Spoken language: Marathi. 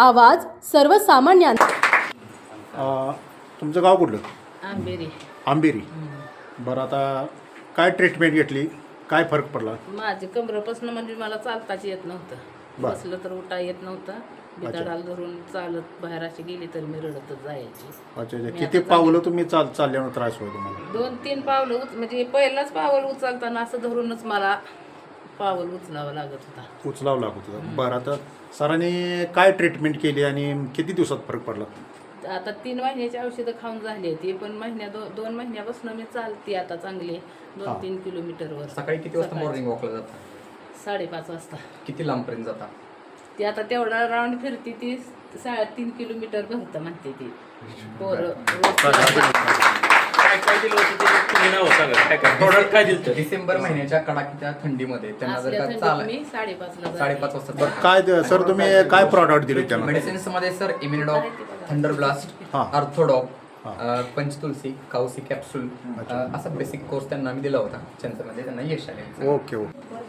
आवाज सर्वसामान्यांचा. तुमचं गाव कुठलं? आंबेरी. आंबेरी. बरं, आता काय ट्रीटमेंट घेतली, काय फरक पडला? माझी कमरेपासून म्हणजे मला चालताच येत नव्हतं. बरं. बसलं तर उठा येत नव्हतं. बिताडाला धरून चालत बाहेर अशी गेली तर मी रडतच जायची. अच्छा अच्छा. किती पावलं तुम्ही चालल्यावर त्रास होईल तुम्हाला? 2-3 पावलं म्हणजे पहिलाच पावल उचलताना असं धरूनच मला पावल उचलावं लागत होता. उचलावं लागत होतं. बरं, आता सरांनी काय ट्रीटमेंट केली आणि किती दिवसात फरक पडला? आता 3 महिन्याची औषधं खाऊन झाली ती, पण दोन महिन्यापासून मी चालते आता चांगली 2-3 किलोमीटरवर. सकाळी किती वाजता मॉर्निंग वॉकला जाता? 5:30 वाजता. किती लांबपर्यंत जाता? ती आता तेवढा राऊंड फिरती ती 3.5 किलोमीटर भरतं म्हणते ती. पोरं काय दिलं होतं ते तुम्ही नाव सांगा. काय प्रॉडक्ट काय दिलं? डिसेंबर महिन्याच्या कडाकीच्या थंडीमध्ये त्यांना जर का मी 5:30 5:30 वाजता बरं, काय सर तुम्ही काय प्रॉडक्ट दिले त्यांना? मेडिसिन्स मध्ये सर इम्युनिडॉक, थंडर ब्लास्ट, हा. अर्थोडॉक, पंचतुलसी, काउसी कॅप्सूल असा बेसिक कोर्स त्यांना आम्ही दिला होता. त्यांच्यामध्ये त्यांना यश आले. Okay okay.